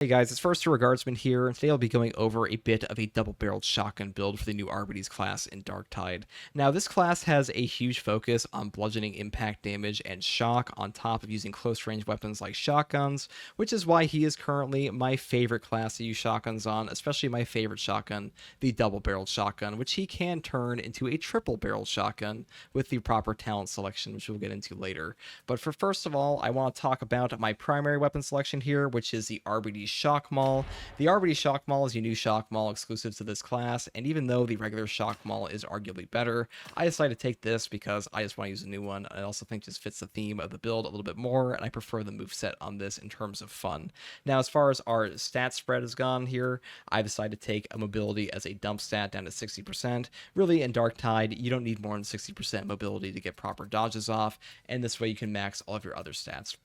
Hey guys, it's First Year Guardsman here, and today I'll be going over a bit of a double-barreled shotgun build for the new Arbites class in Darktide. Now, this class has a huge focus on bludgeoning impact damage and shock on top of using close-range weapons like shotguns, which is why he is currently my favorite class to use shotguns on, especially my favorite shotgun, the double-barreled shotgun, which he can turn into a triple-barreled shotgun with the proper talent selection, which we'll get into later. But for first of all, I want to talk about my primary weapon selection here, which is the Arbites Shock Maul. The Arbites Shock Maul is a new Shock Maul exclusive to this class, and even though the regular Shock Maul is arguably better, I decided to take this because I just want to use a new one. I also think this fits the theme of the build a little bit more, and I prefer the moveset on this in terms of fun. Now, as far as our stat spread has gone here, I decided to take a mobility as a dump stat down to 60%. Really, in Darktide, you don't need more than 60% mobility to get proper dodges off, and this way you can max all of your other stats.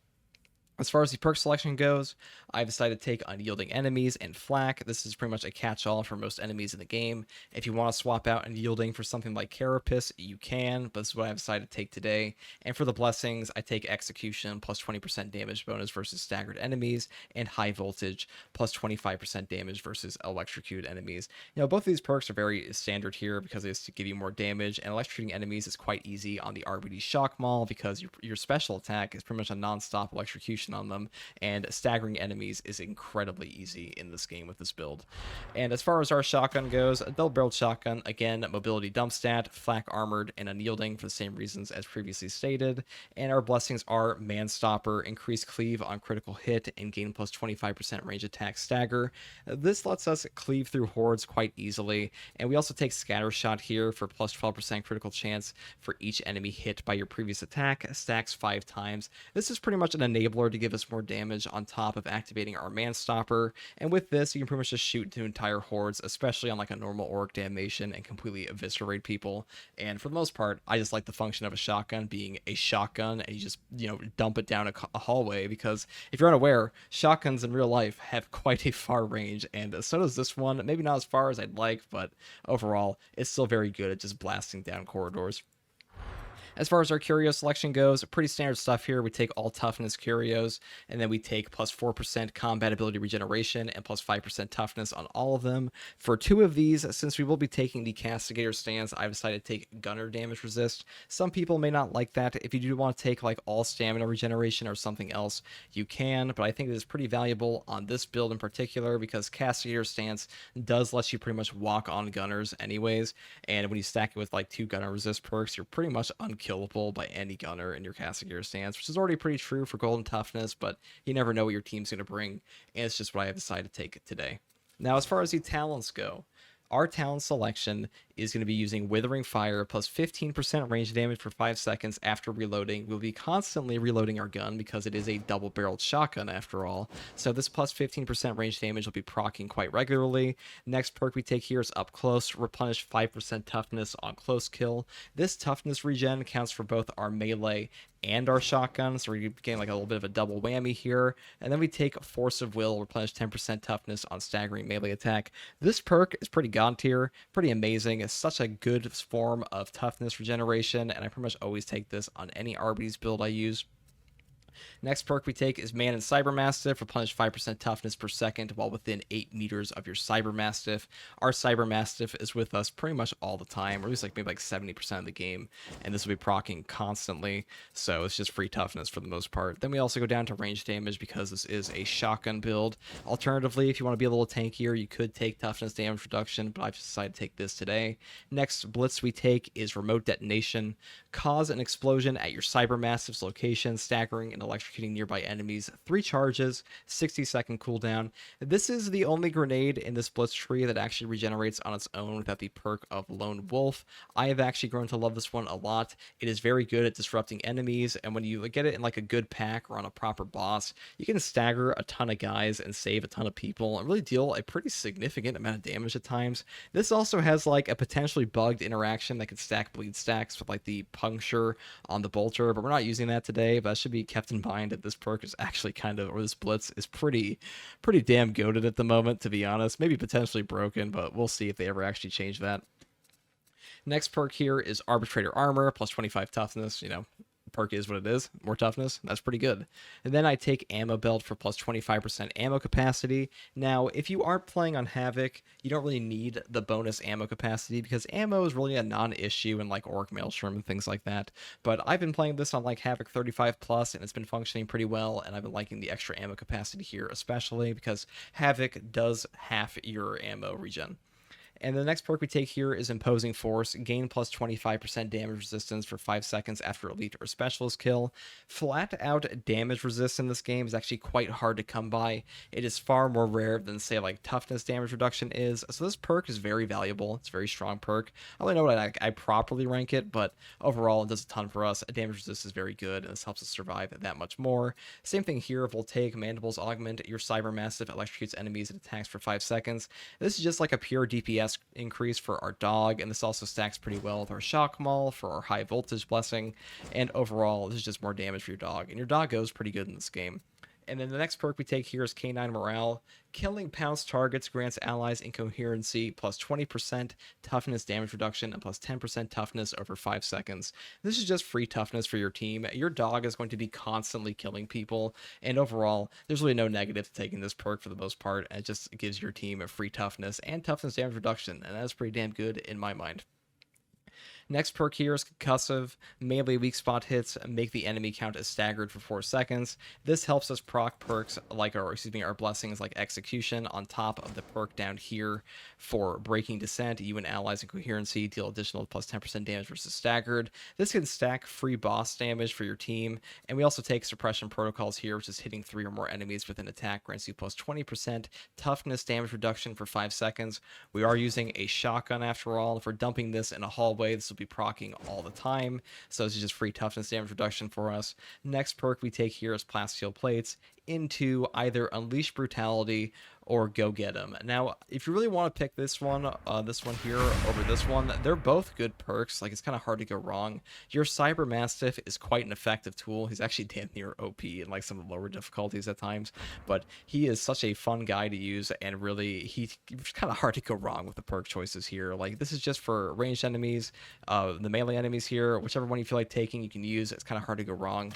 As far as the perk selection goes, I've decided to take Unyielding Enemies and Flak. This is pretty much a catch-all for most enemies in the game. If you want to swap out Unyielding for something like Carapace, you can, but this is what I've decided to take today. And for the blessings, I take Execution plus 20% damage bonus versus staggered enemies, and High Voltage plus 25% damage versus electrocuted enemies. You know, both of these perks are very standard here because they just give you more damage, and electrocuting enemies is quite easy on the RBD Shock Maul because your special attack is pretty much a non-stop electrocution on them, and staggering enemies is incredibly easy in this game with this build. And as far as our shotgun goes, a double-barreled shotgun, again, mobility dump stat, flak armored, and unyielding for the same reasons as previously stated. And our blessings are Man Stopper, increase cleave on critical hit, and gain plus 25% range attack stagger. This lets us cleave through hordes quite easily, and we also take scatter shot here for plus 12% critical chance for each enemy hit by your previous attack, stacks 5 times. This is pretty much an enabler to give us more damage on top of activating our Man Stopper, and with this you can pretty much just shoot into entire hordes, especially on like a normal orc damnation, and completely eviscerate people. And for the most part, I just like the function of a shotgun being a shotgun, and you just, you know, dump it down a hallway, because if you're unaware, shotguns in real life have quite a far range, and so does this one. Maybe not as far as I'd like, but overall it's still very good at just blasting down corridors. As far as our curio selection goes, pretty standard stuff here. We take all toughness curios, and then we take plus 4% combat ability regeneration and plus 5% toughness on all of them. For 2 of these, since we will be taking the castigator stance, I've decided to take gunner damage resist. Some people may not like that. If you do want to take like all stamina regeneration or something else, you can, but I think it is pretty valuable on this build in particular because castigator stance does let you pretty much walk on gunners anyways, and when you stack it with like 2 gunner resist perks, you're pretty much unkillable by any gunner in your castigator stance, which is already pretty true for golden toughness, but you never know what your team's going to bring, and it's just what I have decided to take today. Now, as far as the talents go, our talent selection is going to be using Withering Fire plus 15% range damage for 5 seconds after reloading. We'll be constantly reloading our gun because it is a double-barreled shotgun after all. So this plus 15% range damage will be proccing quite regularly. Next perk we take here is Up Close, replenish 5% toughness on close kill. This toughness regen counts for both our melee and our shotgun, so we're getting like a little bit of a double whammy here. And then we take Force of Will, replenish 10% toughness on staggering melee attack. This perk is pretty god tier, pretty amazing. It's such a good form of toughness regeneration, and I pretty much always take this on any Arbites build I use. Next perk we take is Man and Cybermastiff, replenish 5% toughness per second while within 8 meters of your Cybermastiff. Our Cybermastiff is with us pretty much all the time, or at least like maybe like 70% of the game, and this will be proccing constantly, so it's just free toughness for the most part. Then we also go down to range damage because this is a shotgun build. Alternatively, if you want to be a little tankier, you could take toughness damage reduction, but I've decided to take this today. Next blitz we take is Remote Detonation. Cause an explosion at your Cybermastiff's location, staggering and electrocuting nearby enemies. 3 charges, 60-second cooldown. This is the only grenade in this blitz tree that actually regenerates on its own without the perk of Lone Wolf. I have actually grown to love this one a lot. It is very good at disrupting enemies, and when you get it in like a good pack or on a proper boss, you can stagger a ton of guys and save a ton of people and really deal a pretty significant amount of damage at times. This also has like a potentially bugged interaction that can stack bleed stacks with like the puncture on the bolter, but we're not using that today, but that should be kept in mind that this perk is actually kind of, or this blitz is pretty damn goated at the moment, to be honest. Maybe potentially broken, but we'll see if they ever actually change that. Next perk here is Arbitrator Armor, plus 25 toughness, you know, perk is what it is. More toughness, that's pretty good. And then I take ammo belt for plus 25% ammo capacity. Now, if you aren't playing on Havoc, you don't really need the bonus ammo capacity because ammo is really a non-issue in like Orc Maelstrom and things like that. But I've been playing this on like Havoc 35 plus and it's been functioning pretty well, and I've been liking the extra ammo capacity here, especially because Havoc does half your ammo regen. And the next perk we take here is Imposing Force. Gain plus 25% damage resistance for 5 seconds after elite or specialist kill. Flat out damage resist in this game is actually quite hard to come by. It is far more rare than, say, like toughness damage reduction is. So this perk is very valuable. It's a very strong perk. I don't know what I properly rank it, but overall it does a ton for us. Damage resist is very good, and this helps us survive that much more. Same thing here. Voltaic Mandibles Augment. Your Cybermassive electrocutes enemies and attacks for 5 seconds. This is just like a pure DPS increase for our dog, and this also stacks pretty well with our shock maul for our high voltage blessing, and overall this is just more damage for your dog, and your dog goes pretty good in this game. And then the next perk we take here is Canine Morale. Killing pounced targets grants allies incoherency plus 20% toughness damage reduction and plus 10% toughness over 5 seconds. This is just free toughness for your team. Your dog is going to be constantly killing people, and overall, there's really no negative to taking this perk for the most part. It just gives your team a free toughness and toughness damage reduction, and that's pretty damn good in my mind. Next perk here is Concussive. Melee weak spot hits make the enemy count as staggered for 4 seconds. This helps us proc perks like our blessings like Execution on top of the perk down here for Breaking Descent. You and allies in coherency deal additional plus 10% damage versus staggered. This can stack free boss damage for your team. And we also take Suppression Protocols here, which is hitting 3 or more enemies with an attack grants you plus 20% toughness damage reduction for 5 seconds. We are using a shotgun after all. If we're dumping this in a hallway, this will be proccing all the time, so this is just free toughness damage reduction for us. Next perk we take here is Plasteel Plates into either Unleash Brutality or Go Get 'Em. Now, if you really want to pick this one here over this one, they're both good perks. Like, it's kind of hard to go wrong. Your Cyber Mastiff is quite an effective tool. He's actually damn near OP in like some of the lower difficulties at times, but he is such a fun guy to use, and really, it's kind of hard to go wrong with the perk choices here. Like, this is just for ranged enemies, the melee enemies here, whichever one you feel like taking, you can use. It's kind of hard to go wrong.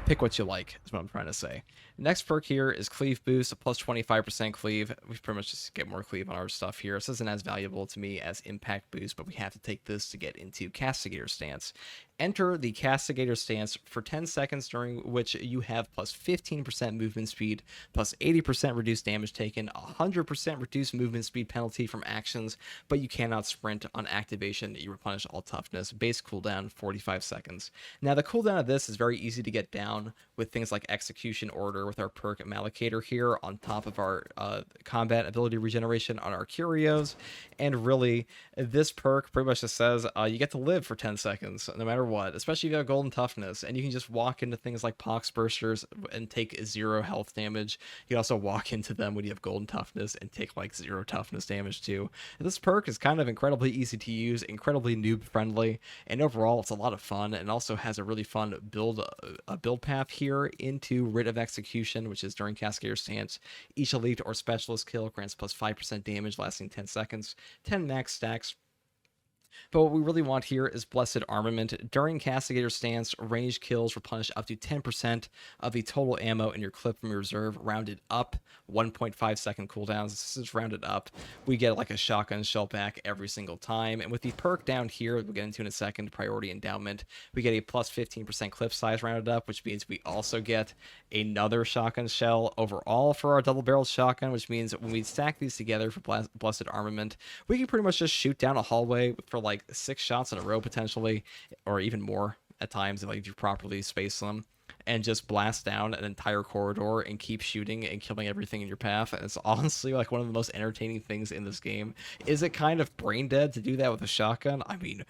Pick what you like, is what I'm trying to say. Next perk here is Cleave Boost, plus 25% cleave. We pretty much just get more cleave on our stuff here. This isn't as valuable to me as Impact Boost, but we have to take this to get into Castigator Stance. Enter the Castigator Stance for 10 seconds, during which you have plus 15% movement speed, plus 80% reduced damage taken, 100% reduced movement speed penalty from actions, but you cannot sprint on activation. You replenish all toughness. Base cooldown 45 seconds. Now, the cooldown of this is very easy to get down with things like Execution Order with our perk Mallocator here on top of our combat ability regeneration on our Curios. And really, this perk pretty much just says you get to live for 10 seconds no matter what, especially if you have golden toughness, and you can just walk into things like Pox Bursters and take 0 health damage. You can also walk into them when you have golden toughness and take like 0 toughness damage too. And this perk is kind of incredibly easy to use, incredibly noob friendly, and overall it's a lot of fun, and also has a really fun build path here into Writ of Execution, which is during Cascadier Stance. Each elite or specialist kill grants plus 5% damage lasting 10 seconds, 10 max stacks. But what we really want here is Blessed Armament. During Castigator Stance, ranged kills replenish up to 10% of the total ammo in your clip from your reserve, rounded up, 1.5 second cooldowns. This is rounded up. We get like a shotgun shell back every single time. And with the perk down here, we'll get into in a second, Priority Endowment, we get a plus 15% clip size rounded up, which means we also get another shotgun shell overall for our double-barreled shotgun, which means when we stack these together for Blessed Armament, we can pretty much just shoot down a hallway for like 6 shots in a row potentially, or even more at times if you properly space them, and just blast down an entire corridor and keep shooting and killing everything in your path. And it's honestly like one of the most entertaining things in this game. Is it kind of brain dead to do that with a shotgun? I mean,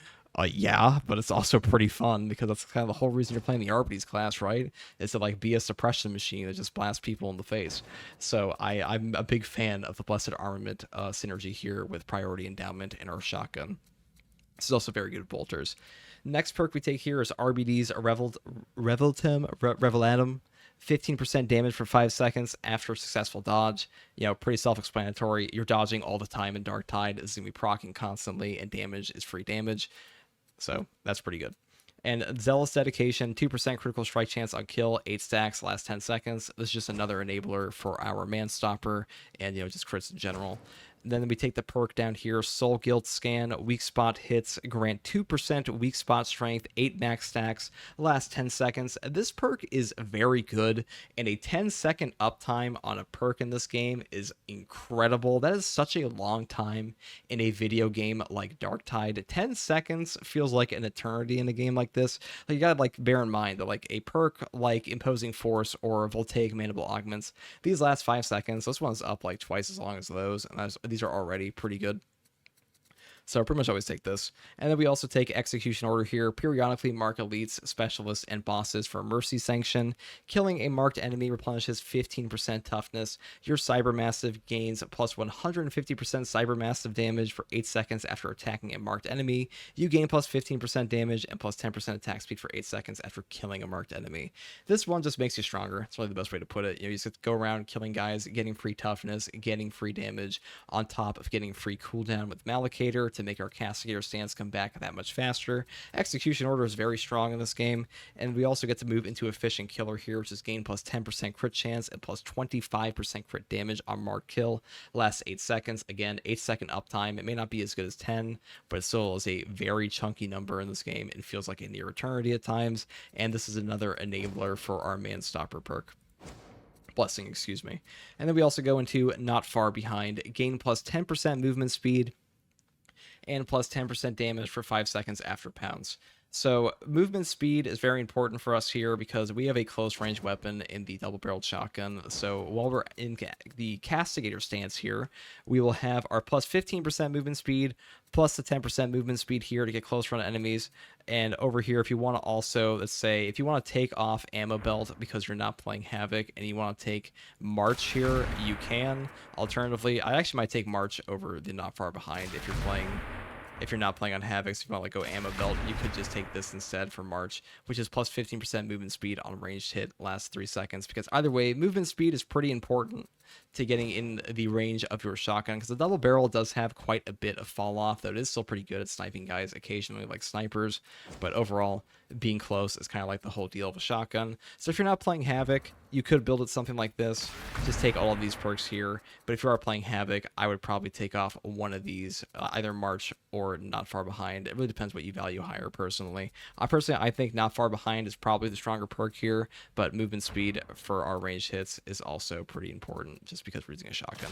yeah, but it's also pretty fun because that's kind of the whole reason you're playing the Arbites class, right? Is to like be a suppression machine that just blasts people in the face. So I'm a big fan of the Blessed Armament synergy here with Priority Endowment and our shotgun. This is also very good with bolters. Next perk we take here is Arbites Revelatum. 15% damage for 5 seconds after a successful dodge. You know, pretty self-explanatory. You're dodging all the time in Darktide. This is going to be proccing constantly, and damage is free damage. So that's pretty good. And Zealous Dedication, 2% critical strike chance on kill, 8 stacks, last 10 seconds. This is just another enabler for our Man Stopper and, just crits in general. Then we take the perk down here, Soul Guilt Scan, weak spot hits, grant 2% weak spot strength, 8 max stacks, last 10 seconds. This perk is very good, and a 10-second uptime on a perk in this game is incredible. That is such a long time in a video game like Darktide. 10 seconds feels like an eternity in a game like this. You gotta bear in mind that a perk like Imposing Force or Voltaic Mandible Augments, these last 5 seconds, this one's up twice as long as those, and these are already pretty good. So I pretty much always take this. And then we also take Execution Order here. Periodically mark elites, specialists, and bosses for Mercy Sanction. Killing a marked enemy replenishes 15% toughness. Your Cybermassive gains plus 150% Cybermassive damage for 8 seconds after attacking a marked enemy. You gain plus 15% damage and plus 10% attack speed for 8 seconds after killing a marked enemy. This one just makes you stronger. That's really the best way to put it. You just go around killing guys, getting free toughness, getting free damage, on top of getting free cooldown with Malakator to make our Castigator stance come back that much faster. Execution Order is very strong in this game, and we also get to move into Efficient Killer here, which is gain plus 10% crit chance and plus 25% crit damage on marked kill. Lasts 8 seconds. Again, 8-second uptime. It may not be as good as 10, but it still is a very chunky number in this game. It feels like a near eternity at times, and this is another enabler for our Man Stopper perk. Blessing, excuse me. And then we also go into Not Far Behind. Gain plus 10% movement speed and plus 10% damage for 5 seconds after pounds. So movement speed is very important for us here because we have a close range weapon in the double-barreled shotgun. So while we're in the Castigator stance here, we will have our plus 15% movement speed, plus the 10% movement speed here to get closer on enemies. And over here, if you want to also, let's say, if you want to take off Ammo Belt because you're not playing Havoc and you want to take March here, you can. Alternatively, I actually might take March over the Not Far Behind if you're not playing on Havoc. So if you want to go Ammo Belt, you could just take this instead for March, which is plus 15% movement speed on ranged hit last 3 seconds. Because either way, movement speed is pretty important to getting in the range of your shotgun, because the double barrel does have quite a bit of fall off, though it is still pretty good at sniping guys occasionally like snipers, but overall being close is kind of like the whole deal of a shotgun. So if you're not playing Havoc, you could build it something like this, just take all of these perks here. But if you are playing Havoc, I would probably take off one of these, either March or Not Far Behind. It really depends what you value higher personally. I think Not Far Behind is probably the stronger perk here, but movement speed for our ranged hits is also pretty important just because we're using a shotgun.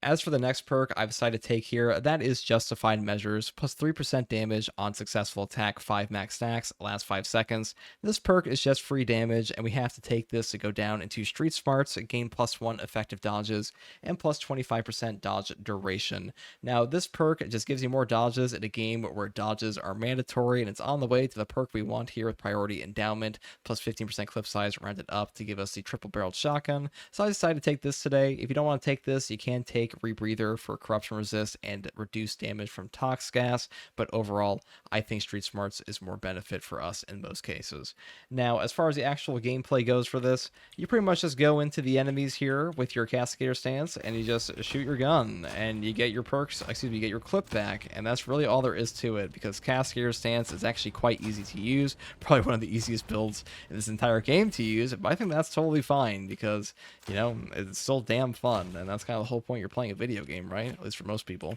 As for the next perk I've decided to take here, that is Justified Measures, plus 3% damage on successful attack, 5 max stacks, last 5 seconds. This perk is just free damage, and we have to take this to go down into Street Smarts, gain plus 1 effective dodges, and plus 25% dodge duration. Now, this perk just gives you more dodges in a game where dodges are mandatory, and it's on the way to the perk we want here with Priority Endowment, plus 15% clip size rounded up to give us the triple-barreled shotgun. So I decided to take this today. If you don't want to take this, you can take Rebreather for corruption resist and reduce damage from tox gas, but overall I think Street Smarts is more benefit for us in most cases. Now, as far as the actual gameplay goes for this, you pretty much just go into the enemies here with your Castigator stance and you just shoot your gun and you get your perks, you get your clip back, and that's really all there is to it, because Castigator stance is actually quite easy to use, probably one of the easiest builds in this entire game to use, but I think that's totally fine because, it's still damn fun, and that's kind of the whole point. You're playing a video game, right? At least for most people.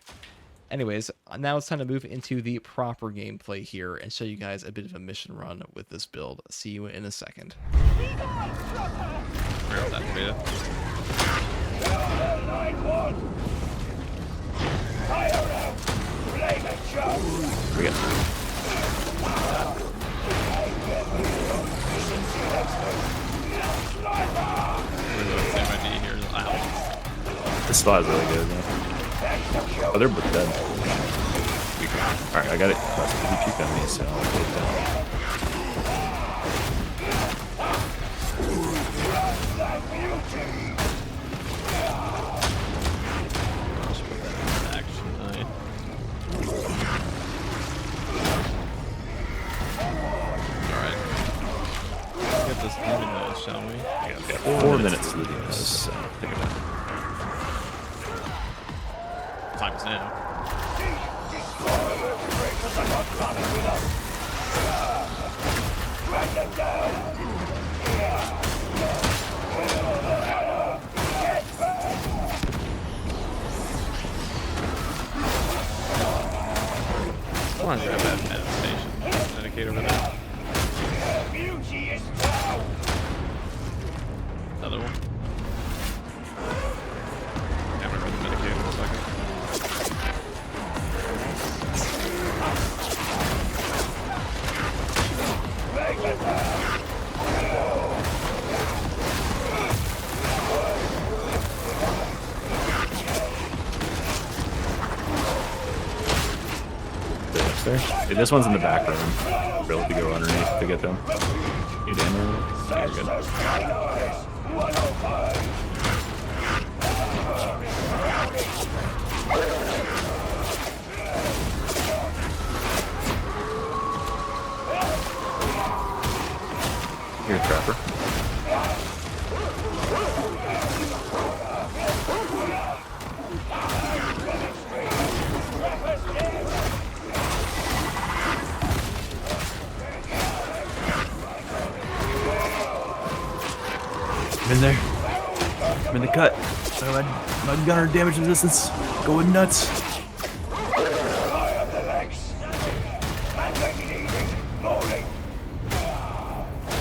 Anyways, now it's time to move into the proper gameplay here and show you guys a bit of a mission run with this build. See you in a second. This spot is really good, man. Oh, they're both dead. Alright, I got it. He peeked at me, so I'll put it down. Alright. Get this demon, shall we? Yeah, 4 minutes to the demon, so think about it. Time's now. I want to grab that med station. Medicate over there. Another one. Yeah, I'm gonna grab the medicate in a second. There. Hey, this one's in the back room. We'll have to go underneath to get them. Get in there. Yeah, you're good. Here, Trapper. I'm in there. I'm in the cut. My gunner damage resistance going nuts.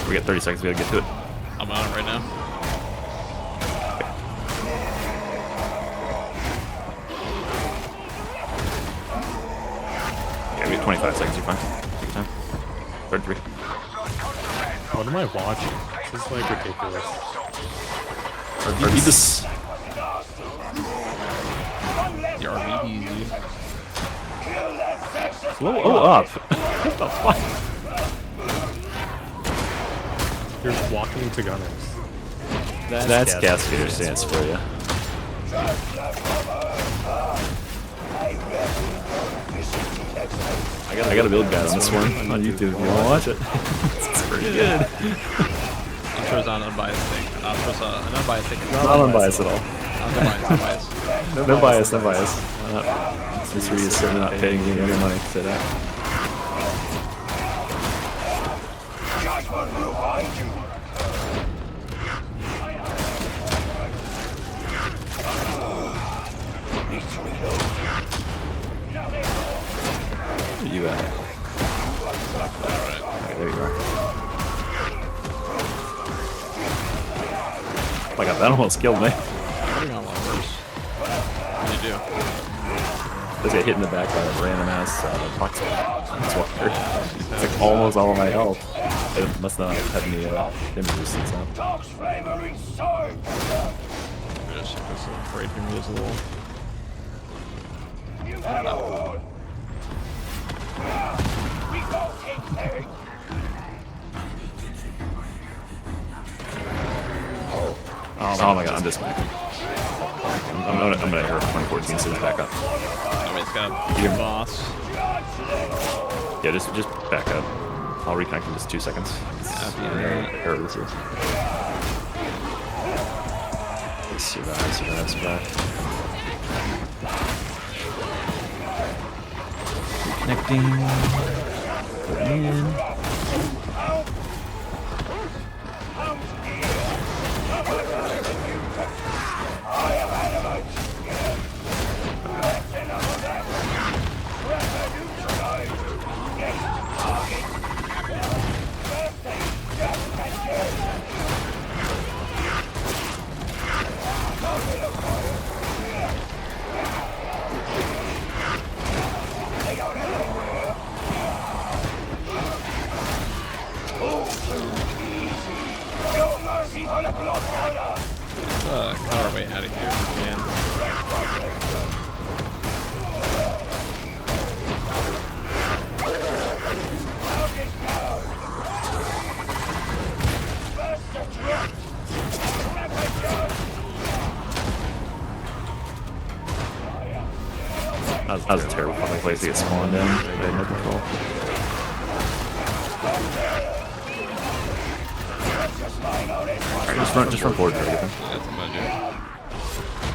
We got 30 seconds. We gotta get to it. I'm on it right now. Yeah, we have 25 seconds. You're fine. Take your time. 33. What am I watching? This is like ridiculous. Arbites. Your Arbites. Blow up. What the fuck? You're walking to gunners. That's Cascader stance for you. I got a build guide on this one on YouTube. You wanna watch it? It's pretty good. Intro's on unbiased thing. Intro's an unbiased thing. Not unbiased at all. Unbiased. No bias, no bias. Since we're certainly not paying you any money to say that. Where you at? Alright, there you are. Oh my god, that almost killed me. Putting on one worse. What do you do? Just get hit in the back by that random ass box. It's like almost all of my health. It must not have any damage resistance on. Just check this out. Break invisible. Oh my god, I'm disconnected. I'm gonna error 2014, so just back up. I mean, it's got your boss. Yeah, just back up. I'll reconnect in just 2 seconds. Error this is. Survive. Connecting. Putting in. Cut our way out of here if we can. That was a terrible fucking place to get spawned in. I had no control. Alright, just run forward for everything. That's what I'm gonna do.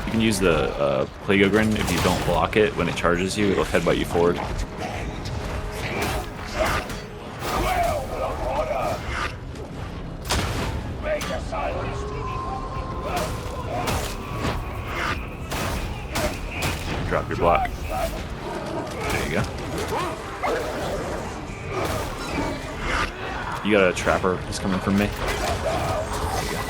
You can use the Plague Grin. If you don't block it when it charges you, it'll headbutt you forward. drop your block. There you go. You got a trapper just coming from me. There you go.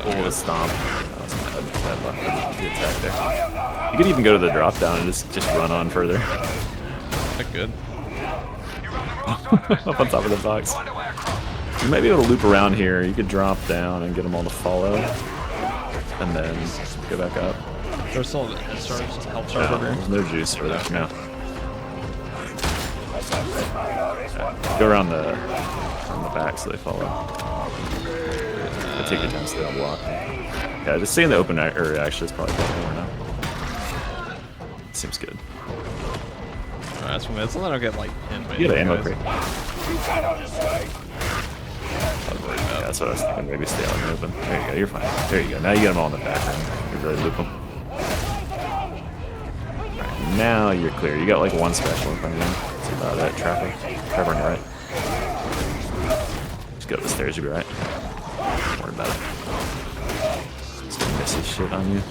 Oh, the stomp. That was bad luck. Good attack there. You could even go to the drop down and just run on further. That good. Up on top of the box. You might be able to loop around here. You could drop down and get them all to follow. And then go back up. There's still a help charge No, over here. there's no juice for that now. Go around the back so they follow. Take your time so they don't block. Yeah, just stay in the open area actually is probably better now. Seems good. That's when I don't get like pinned by You get an ammo guys. crate. Yeah, that's what I was thinking. Maybe stay out in the open. There you go. You're fine. There you go. Now you get them all in the back room. You really loop them. Alright, now you're clear. You got like one special in front of you. That's about it. Trapper on your right. Just go up the stairs. You'll be right. Don't worry about it. Just gonna miss his shit on you.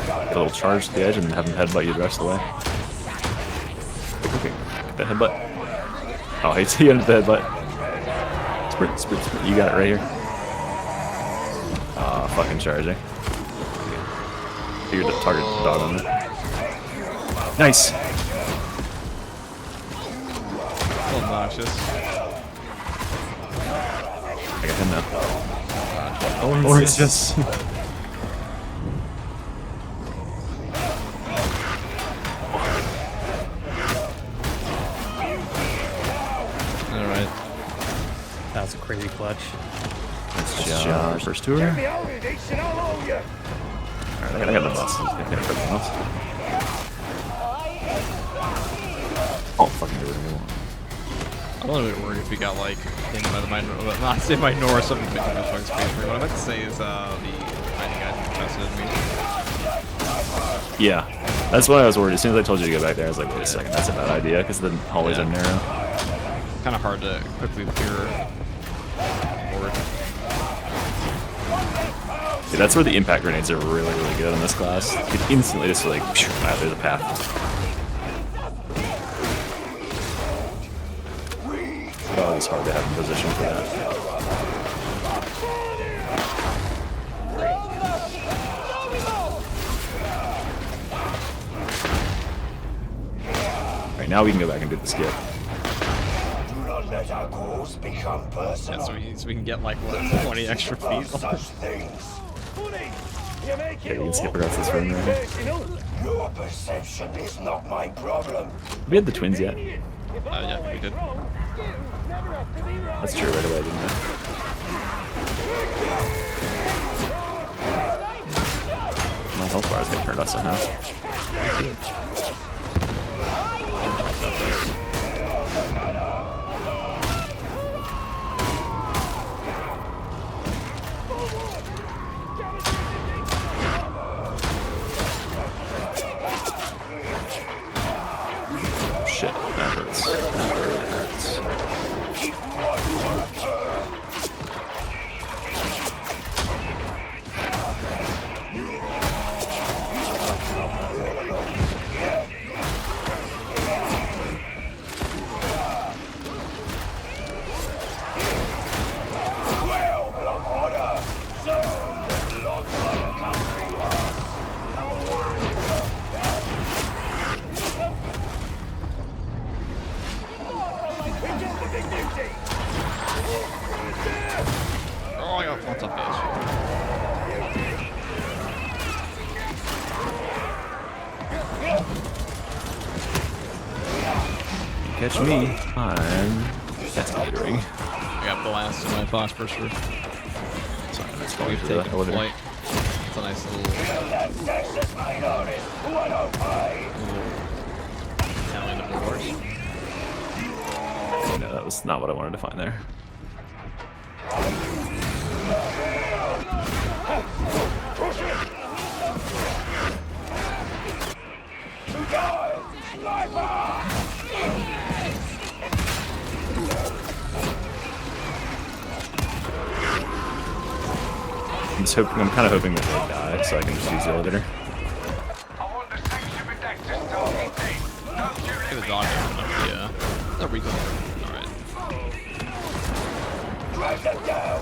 Get a little charge to the edge and have him headbutt you the rest of the way. Okay, get that headbutt. Oh, I see you under the headbutt. Sprint, sprint, sprint. You got it right here. Ah, fucking charging. You're the target dog on it. Nice! A little nauseous. I got him now. Or it's just. Alright. That was a crazy clutch. Nice job. First tour. Alright, I got the boss. I can't put anything else. Oh, fucking do whatever you want. I'm a little bit worried if we got like pinned by the minor, not in my Nor or something big in this fucking space. What I meant to say is the mining guy messaged me. Yeah, that's why I was worried. As soon as I told you to go back there, I was like, wait a second, that's a bad idea, because the hallways are narrow. Kind of hard to quickly clear forward. Yeah, that's where the impact grenades are really, really good in this class. You can instantly just like, there's a path. Oh, it's hard to have in position for that. Alright, now we can go back and do the skip. Let our cause become personal. Yeah, so we can get like what, 20 extra feet. Such things. Yeah, you can skip across this room right here. Your perception is not my problem. Have we had the twins yet? Yeah, we did. That's true, right away, didn't I? My health bars get turned off somehow. Shit, that hurts. That really hurts. Oh, I got lots of fish. Catch me. I'm escalating. I got blast in my phosphorus roof. Sorry, that's We've going taken a flight. It's a nice little Italian of Hordes. No, that was not what I wanted to find there. I'm kind of hoping that they die so I can just use the elevator. Get the dog down. Yeah. No recall. Alright. Drag them down.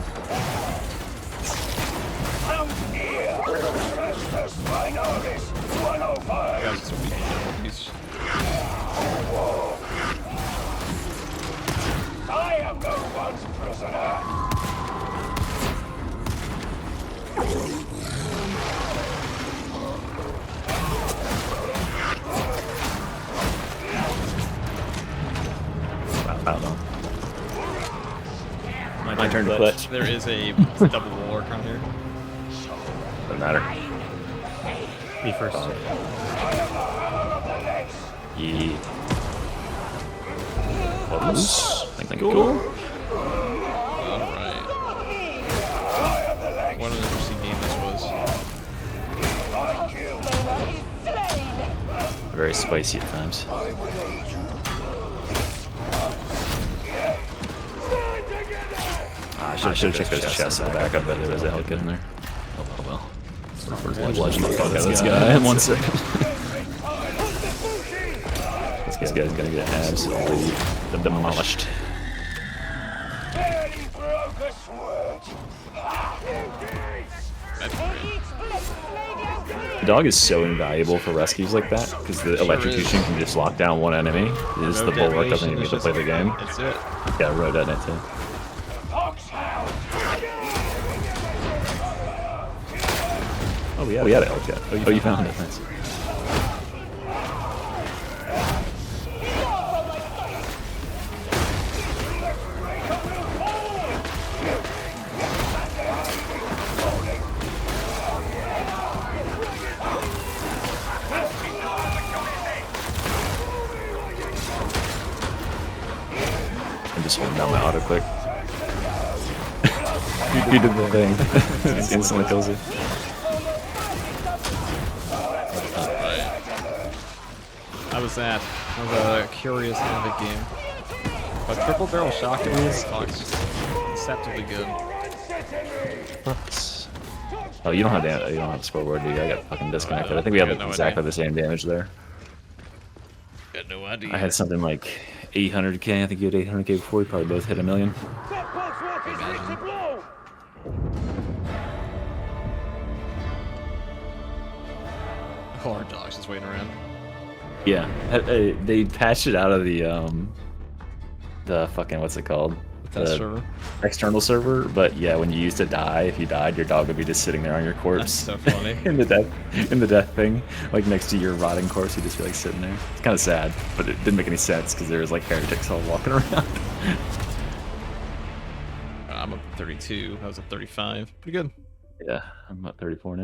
Out here. Restless Minoris 105. Guys, it's weak. He's I am no one's prisoner. My turn to clutch. there is a double warlock on here. Doesn't matter. Me first. Yee. Close. Thank you. Cool. Alright. What an interesting game this was. Very spicy at times. I should have checked those chests in the back. I bet there was a Helic in there. Oh well. Bludgeon the fuck out of this guy in 1 second. This guy's gonna get absolutely demolished. The dog is so invaluable for rescues like that, because the electrocution can just lock down one enemy. The bulwark doesn't even get to play the game. That's it. Yeah, right at it too. Oh, we had it. Oh, you found it. Nice. I'm just holding down my auto click. You did the thing. It instantly kills you. How was that? That was a curious Havoc game. But triple barrel shotgun is deceptively good. Oh, you don't have the scoreboard, do you? I got fucking disconnected. I think we have no exactly idea. the same damage there. Got no idea. I had something like 800k. I think you had 800k before. We probably both hit 1 million. Hard dogs just waiting around. Yeah, they patched it out of the fucking, what's it called? Test server. External server. But yeah, when you used to die, if you died, your dog would be just sitting there on your corpse. That's so funny. in the death thing, like next to your rotting corpse, he'd just be like sitting there. It's kind of sad, but it didn't make any sense because there was like heretics all walking around. I'm up 32. I was at 35. Pretty good. Yeah, I'm at 34 now.